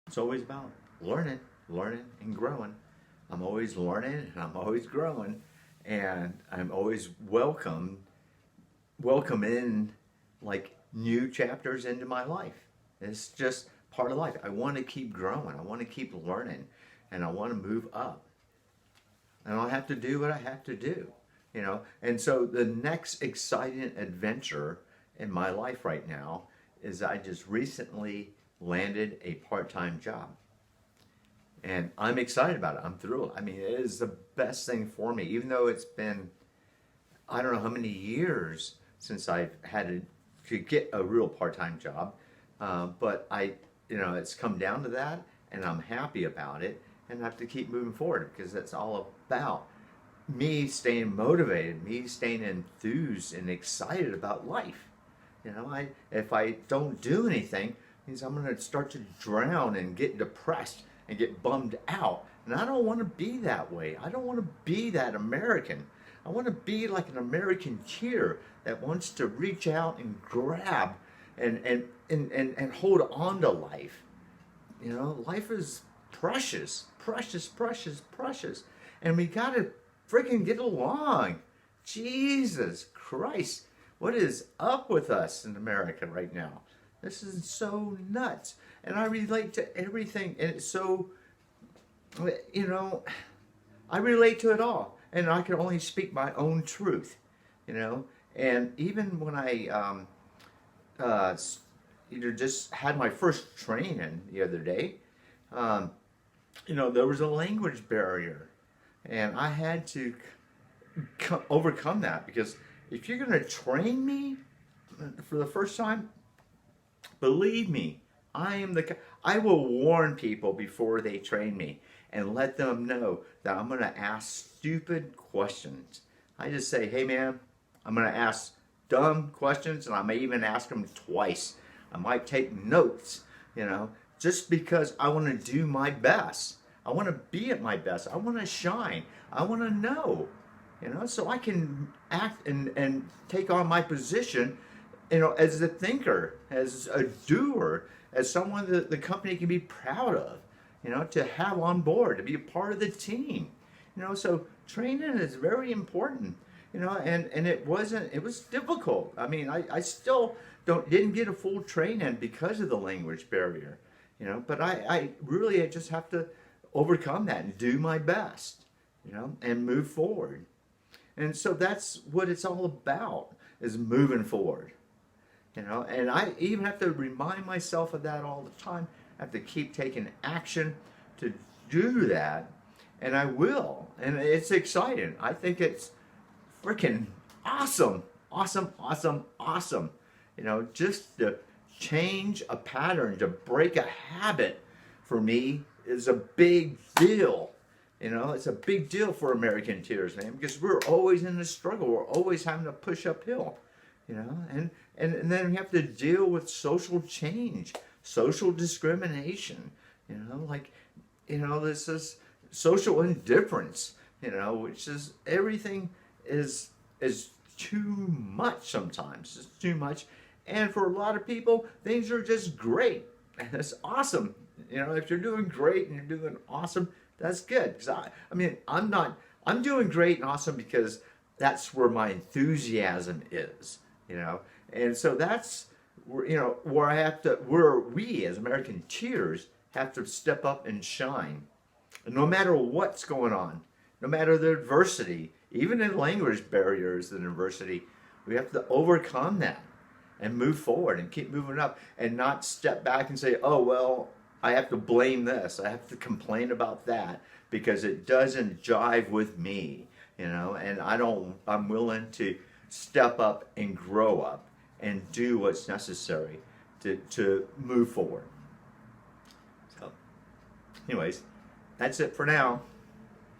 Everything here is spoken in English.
It's always about learning and growing. I'm always learning and I'm always growing, and I'm always welcome in like new chapters into my life. It's just part of life. I want to keep growing. I want to keep learning, and I want to move up. And I'll have to do what I have to do, you know. And so the next exciting adventure in my life right now is I just recently landed a part-time job. And I'm excited about it. I'm thrilled. I mean, it is the best thing for me, even though it's been, I don't know how many years since I've had to get a real part-time job. But it's come down to that, and I'm happy about it, and I have to keep moving forward because that's all about me staying motivated, me staying enthused and excited about life. If I don't do anything, it means I'm going to start to drown and get depressed and get bummed out. And I don't want to be that way. I don't want to be that American. I want to be like an American cheer that wants to reach out and grab and hold on to life. Life is precious, precious, precious, precious. And we got to freaking get along. Jesus Christ. What is up with us in America right now? This is so nuts. And I relate to everything. And it's so, I relate to it all. And I can only speak my own truth, And even when I just had my first training the other day, there was a language barrier. And I had to overcome that, because if you're going to train me for the first time, believe me, I will warn people before they train me and let them know that I'm going to ask stupid questions. I just say, hey man, I'm going to ask dumb questions, and I may even ask them twice. I might take notes, just because I want to do my best. I want to be at my best. I want to shine. I want to know, so I can act and take on my position, as a thinker, as a doer, as someone that the company can be proud of, to have on board, to be a part of the team. So training is very important, and it was difficult. I mean, I still didn't get a full training because of the language barrier, but I just have to overcome that and do my best, and move forward. And so that's what it's all about, is moving forward. And I even have to remind myself of that all the time. I have to keep taking action to do that, and I will. And it's exciting. I think it's freaking awesome, awesome, awesome, awesome. Just to change a pattern, to break a habit, for me is a big deal. It's a big deal for American Tears, man, because we're always in the struggle. We're always having to push uphill, and then we have to deal with social change, social discrimination, this is social indifference, which is everything is too much sometimes. It's too much. And for a lot of people, things are just great. And it's awesome. If you're doing great and you're doing awesome, that's good. Because I'm doing great and awesome because that's where my enthusiasm is, And so that's where we as American Cheers have to step up and shine. And no matter what's going on, no matter the adversity, even in language barriers and adversity, we have to overcome that and move forward and keep moving up, and not step back and say, oh, well, I have to blame this. I have to complain about that because it doesn't jive with me, and I'm willing to step up and grow up and do what's necessary to move forward. So, anyways, that's it for now.